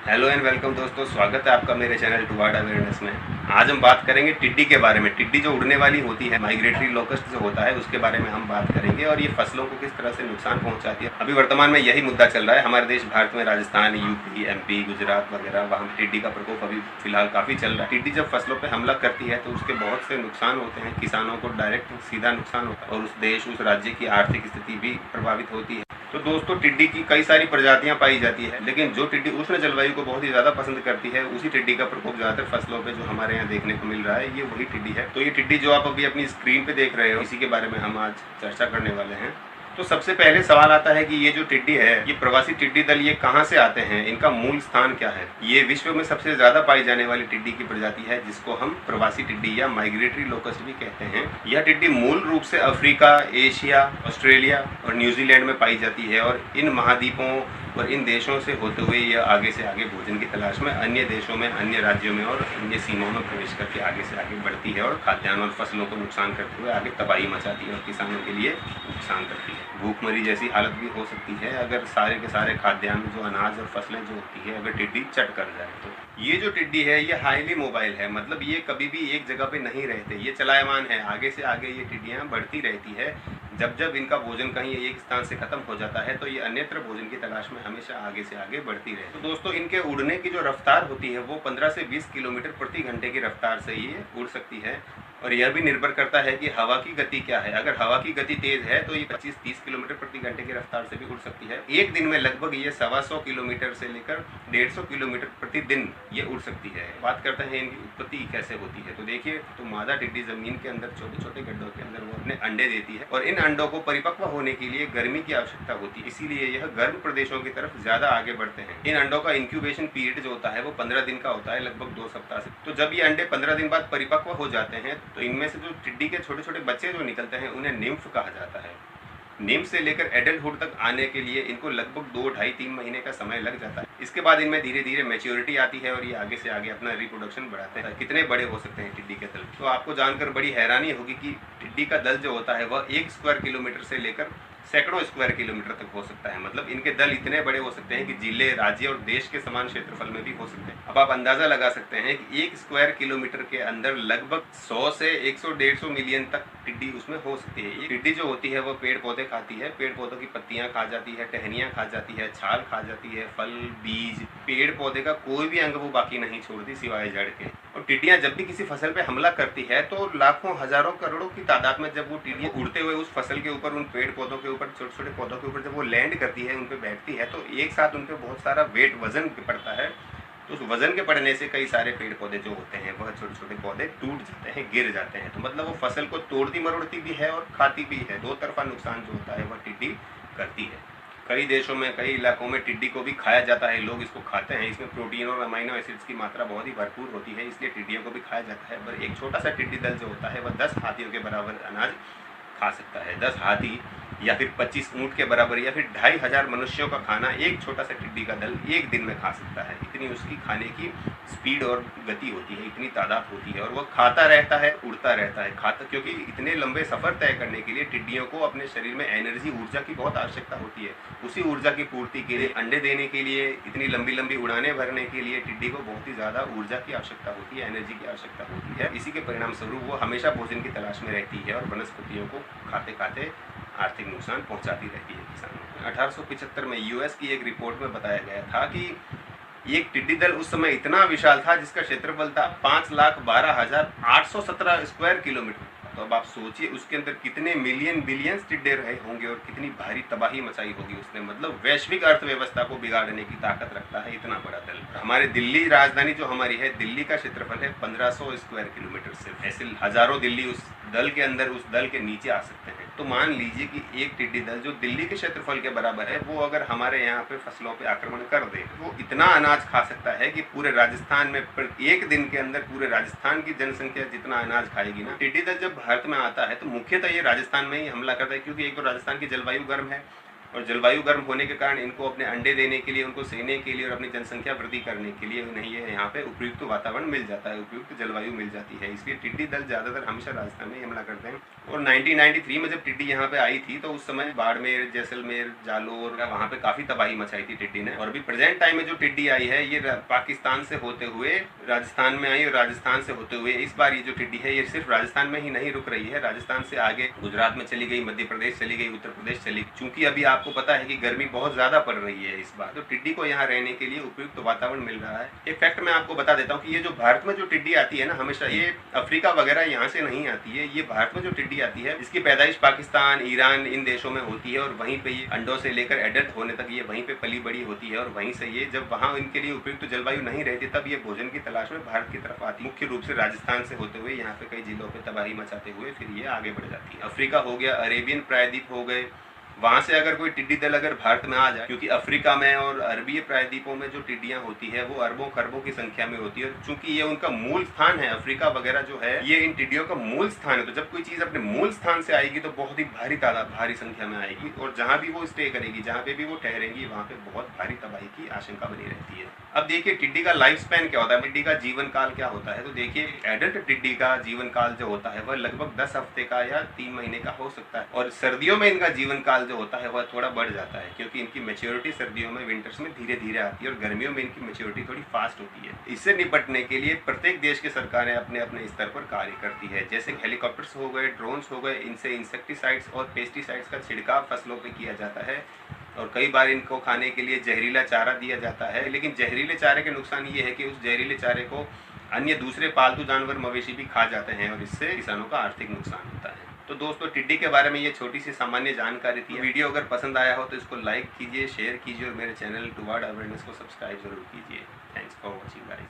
Hello and welcome दोस्तों, स्वागत है आपका मेरे चैनल टुवर्ड अवेयरनेस में। आज हम बात करेंगे टिड्डी के बारे में। टिड्डी जो उड़ने वाली होती है, माइग्रेटरी लोकस्ट जो होता है, उसके बारे में हम बात करेंगे और ये फसलों को किस तरह से नुकसान पहुंचाती है। अभी वर्तमान में यही मुद्दा चल रहा है हमारे देश भारत में। राजस्थान, यूपी, एमपी, गुजरात वगैरह वहाँ टिड्डी का प्रकोप अभी फिलहाल काफ़ी चल रहा है। टिड्डी जब फसलों पर हमला करती है तो उसके बहुत से नुकसान होते हैं। किसानों को डायरेक्ट सीधा नुकसान होता है और उस देश, उस राज्य की आर्थिक स्थिति भी प्रभावित होती है। तो दोस्तों, टिड्डी की कई सारी प्रजातियां पाई जाती है, लेकिन जो टिड्डी उष्ण जलवायु को बहुत ही ज्यादा पसंद करती है, उसी टिड्डी का प्रकोप ज्यादातर फसलों पे जो हमारे यहाँ देखने को मिल रहा है, ये वही टिड्डी है। तो ये टिड्डी जो आप अभी अपनी स्क्रीन पे देख रहे हो, इसी के बारे में हम आज चर्चा करने वाले हैं। तो सबसे पहले सवाल आता है कि ये जो टिड्डी है, ये प्रवासी टिड्डी दल, ये कहाँ से आते हैं, इनका मूल स्थान क्या है। ये विश्व में सबसे ज्यादा पाई जाने वाली टिड्डी की प्रजाति है, जिसको हम प्रवासी टिड्डी या माइग्रेटरी लोकस्ट भी कहते हैं। यह टिड्डी मूल रूप से अफ्रीका, एशिया, ऑस्ट्रेलिया और न्यूजीलैंड में पाई जाती है और इन महाद्वीपों और इन देशों से होते हुए यह आगे से आगे भोजन की तलाश में अन्य देशों में, अन्य राज्यों में और अन्य सीमाओं में प्रवेश करके आगे से आगे बढ़ती है और खाद्यान्न और फसलों को नुकसान करते हुए आगे तबाही मचाती है और किसानों के लिए नुकसान करती है। भूखमरी जैसी हालत भी हो सकती है अगर सारे के सारे खाद्यान्न, जो अनाज और फसलें जो होती है, अगर टिड्डी चट कर जाए तो। ये जो टिड्डी है, ये हाईली मोबाइल है, मतलब ये कभी भी एक जगह पे नहीं रहते, ये चलायमान है। आगे से आगे ये टिड्डियाँ बढ़ती रहती है। जब जब इनका भोजन कहीं एक स्थान से खत्म हो जाता है तो ये अन्यत्र भोजन की तलाश में हमेशा आगे से आगे बढ़ती रहे। तो दोस्तों, इनके उड़ने की जो रफ्तार होती है वो 15 से 20 किलोमीटर प्रति घंटे की रफ्तार से ये उड़ सकती है और यह भी निर्भर करता है कि हवा की गति क्या है। अगर हवा की गति तेज है तो ये 25-30 किलोमीटर प्रति घंटे की रफ्तार से भी उड़ सकती है। एक दिन में लगभग ये 125 किलोमीटर से लेकर 150 किलोमीटर प्रति दिन ये उड़ सकती है। बात करते हैं इनकी उत्पत्ति कैसे होती है। तो देखिए, तो मादा टिड्डी जमीन के अंदर छोटे छोटे गड्ढों के अंदर वो अपने अंडे देती है और इन अंडों को परिपक्व होने के लिए गर्मी की आवश्यकता होती है, इसीलिए यह गर्म प्रदेशों की तरफ ज्यादा आगे बढ़ते हैं। इन अंडों का इंक्यूबेशन पीरियड जो होता है वो 15 दिन का होता है, लगभग 2 सप्ताह से। तो जब ये अंडे 15 दिन बाद परिपक्व हो जाते हैं तो इनमें से जो टिड्डी के छोटे छोटे बच्चे जो निकलते हैं उन्हें निम्फ कहा जाता है। निम्फ से लेकर एडल्टहुड तक आने के लिए इनको लगभग 2, 2.5-3 महीने का समय लग जाता है। इसके बाद इनमें धीरे धीरे मैच्योरिटी आती है और ये आगे से आगे अपना रिप्रोडक्शन बढ़ाते हैं। कितने बड़े हो सकते हैं टिड्डी के दल, तो आपको जानकर बड़ी हैरानी होगी कि टिड्डी का दल जो होता है वह 1 स्क्वायर किलोमीटर से लेकर सैकड़ों स्क्वायर किलोमीटर तक हो सकता है। मतलब इनके दल इतने बड़े हो सकते हैं कि जिले, राज्य और देश के समान क्षेत्रफल में भी हो सकते हैं। अब आप अंदाजा लगा सकते हैं कि 1 स्क्वायर किलोमीटर के अंदर लगभग 100 से 100-150 मिलियन तक टिड्डी उसमें हो सकती है। ये टिड्डी जो होती है वो पेड़ पौधे खाती है, पेड़ पौधों की पत्तियां खा जाती है, टहनियां खा जाती है, छाल खा जाती है, फल, बीज, पेड़ पौधे का कोई भी अंग वो बाकी नहीं छोड़ती सिवाय जड़ के। और टिड्डियां जब भी किसी फसल पे हमला करती है तो लाखों, हजारों, करोड़ों की तादाद में जब वो टिड्डियां उड़ते हुए उस फसल के ऊपर, उन पेड़ पौधों के ऊपर, छोटे छोटे पौधों के ऊपर जब वो लैंड करती है, उन पे बैठती है, तो एक साथ उन पे बहुत सारा वेट, वजन पड़ता है। तो उस वजन के पड़ने से कई सारे पेड़ पौधे जो होते हैं वह छोटे छोटे पौधे टूट जाते हैं, गिर जाते हैं। तो मतलब वो फसल को तोड़ती मरोड़ती भी है और खाती भी है। 2 तरफा नुकसान जो होता है वह टिड्डी करती है। कई देशों में, कई इलाकों में टिड्डी को भी खाया जाता है, लोग इसको खाते हैं। इसमें प्रोटीन और अमाइनो एसिड्स की मात्रा बहुत ही भरपूर होती है, इसलिए टिड्डियों को भी खाया जाता है। पर एक छोटा सा टिड्डी दल जो होता है वह 10 हाथियों के बराबर अनाज खा सकता है। 10 हाथी या फिर 25 ऊँट के बराबर या फिर 2500 मनुष्यों का खाना एक छोटा सा टिड्डी का दल एक दिन में खा सकता है। इतनी उसकी खाने की स्पीड और गति होती है, इतनी तादाद होती है। और वह खाता रहता है, उड़ता रहता है, खाता, क्योंकि इतने लंबे सफर तय करने के लिए टिड्डियों को अपने शरीर में एनर्जी, ऊर्जा की बहुत आवश्यकता होती है। उसी ऊर्जा की पूर्ति के लिए, अंडे देने के लिए, इतनी लंबी लंबी उड़ाने भरने के लिए टिड्डी को बहुत ही ज्यादा ऊर्जा की आवश्यकता होती है, एनर्जी की आवश्यकता होती है। इसी के परिणाम स्वरूप वो हमेशा भोजन की तलाश में रहती है और वनस्पतियों को खाते खाते आर्थिक नुकसान पहुंचाती रहती है किसानों को। 1875 में यूएस की एक रिपोर्ट में बताया गया था कि एक टिड्डी दल उस समय इतना विशाल था जिसका क्षेत्रफल था 5,12,817 स्क्वायर किलोमीटर। तो अब आप सोचिए उसके अंदर कितने मिलियन, बिलियंस टिड्डे रहे होंगे और कितनी भारी तबाही मचाई होगी उसने। मतलब वैश्विक अर्थव्यवस्था को बिगाड़ने की ताकत रखता है इतना बड़ा दल। हमारे दिल्ली राजधानी जो हमारी है, दिल्ली का क्षेत्रफल है 1500 स्क्वायर किलोमीटर से। ऐसे हजारों दिल्ली उस दल के अंदर, उस दल के नीचे आ सकते हैं। तो मान लीजिए कि एक टिड्डी दल जो दिल्ली के क्षेत्रफल के बराबर है, वो अगर हमारे यहाँ पे फसलों पे आक्रमण कर दे, वो इतना अनाज खा सकता है कि पूरे राजस्थान में एक दिन के अंदर पूरे राजस्थान की जनसंख्या जितना अनाज खाएगी ना। टिड्डी दल जब भारत में आता है तो मुख्यतः ये राजस्थान में ही हमला करता है, क्योंकि एक तो राजस्थान की जलवायु गर्म है और जलवायु गर्म होने के कारण इनको अपने अंडे देने के लिए, उनको सेने के लिए और अपनी जनसंख्या वृद्धि करने के लिए उन्हें ये यहाँ पे उपयुक्त वातावरण मिल जाता है, उपयुक्त जलवायु मिल जाती है। इसलिए टिड्डी दल ज़्यादातर हमेशा राजस्थान में हमला करते हैं। और 1993 में जब टिड्डी यहाँ पे आई थी तो उस समय बाड़मेर, जैसलमेर, जालोर, वहाँ पे काफ़ी तबाही मचाई थी टिड्डी ने। और अभी प्रेजेंट टाइम में जो टिड्डी आई है ये पाकिस्तान से होते हुए राजस्थान में आई और राजस्थान से होते हुए इस बार ये जो टिड्डी है ये सिर्फ राजस्थान में ही नहीं रुक रही है, राजस्थान से आगे गुजरात में चली गई, मध्य प्रदेश चली गई, उत्तर प्रदेश चली गई। चूंकि अभी आपको पता है कि गर्मी बहुत ज़्यादा पड़ रही है इस बार, तो टिड्डी को यहाँ रहने के लिए उपयुक्त वातावरण मिल रहा है। एक फैक्ट मैं आपको बता देता हूँ कि ये जो भारत में जो टिड्डी आती है ना, हमेशा ये अफ्रीका वगैरह यहाँ से नहीं आती है। ये भारत में जो टिड्डी आती है इसकी पैदाइश पाकिस्तान, ईरान, इन देशों में होती है और वहीं पे ये अंडों से लेकर एडल्ट होने तक ये वहीं पे पली बड़ी होती है। और वहीं से ये जब वहाँ इनके लिए उपयुक्त जलवायु नहीं रहती तब ये भोजन की तलाश में भारत की तरफ आती है। मुख्य रूप से राजस्थान से होते हुए यहाँ पे कई जिलों पे तबाही मचाते हुए फिर ये आगे बढ़ जाती है। अफ्रीका हो गया, अरेबियन प्रायद्वीप हो गए, वहां से अगर कोई टिड्डी दल अगर भारत में आ जाए, क्योंकि अफ्रीका में और अरबी प्रायद्वीपों में जो टिड्डियां होती है वो अरबों खरबों की संख्या में होती है। चूंकि ये उनका मूल स्थान है, अफ्रीका वगैरह जो है ये इन टिड्डियों का मूल स्थान है। तो जब कोई चीज अपने मूल स्थान से आएगी तो बहुत ही भारी तादाद, भारी संख्या में आएगी और जहां भी वो स्टे करेगी, जहां पे भी वो ठहरेंगी, वहां पे बहुत भारी तबाही की आशंका बनी रहती है। अब देखिए टिड्डी का लाइफ स्पैन क्या होता है, टिड्डी का जीवन काल क्या होता है। तो देखिए एडल्ट टिड्डी का जीवन काल जो होता है वह लगभग 10 हफ्ते का या 3 महीने का हो सकता है। और सर्दियों में इनका जीवन काल जो होता है वह थोड़ा बढ़ जाता है, क्योंकि इनकी मैच्योरिटी सर्दियों में, विंटर्स में धीरे धीरे आती है और गर्मियों में इनकी मैच्योरिटी थोड़ी फास्ट होती है। इससे निपटने के लिए प्रत्येक देश की सरकारें अपने अपने स्तर पर कार्य करती है। जैसे हेलीकॉप्टर्स हो गए, ड्रोन्स हो गए, इनसे इंसेक्टिसाइड्स और पेस्टिसाइड्स का छिड़काव फसलों पर किया जाता है। और कई बार इनको खाने के लिए जहरीला चारा दिया जाता है। लेकिन जहरीले चारे के नुकसान ये है कि उस जहरीले चारे को अन्य दूसरे पालतू जानवर, मवेशी भी खा जाते हैं और इससे किसानों का आर्थिक नुकसान होता है। तो दोस्तों टिड्डी के बारे में ये छोटी सी सामान्य जानकारी थी। वीडियो अगर पसंद आया हो तो इसको लाइक कीजिए, शेयर कीजिए और मेरे चैनल टुवर्ड अवेयरनेस को सब्सक्राइब जरूर कीजिए। Thanks for watching guys.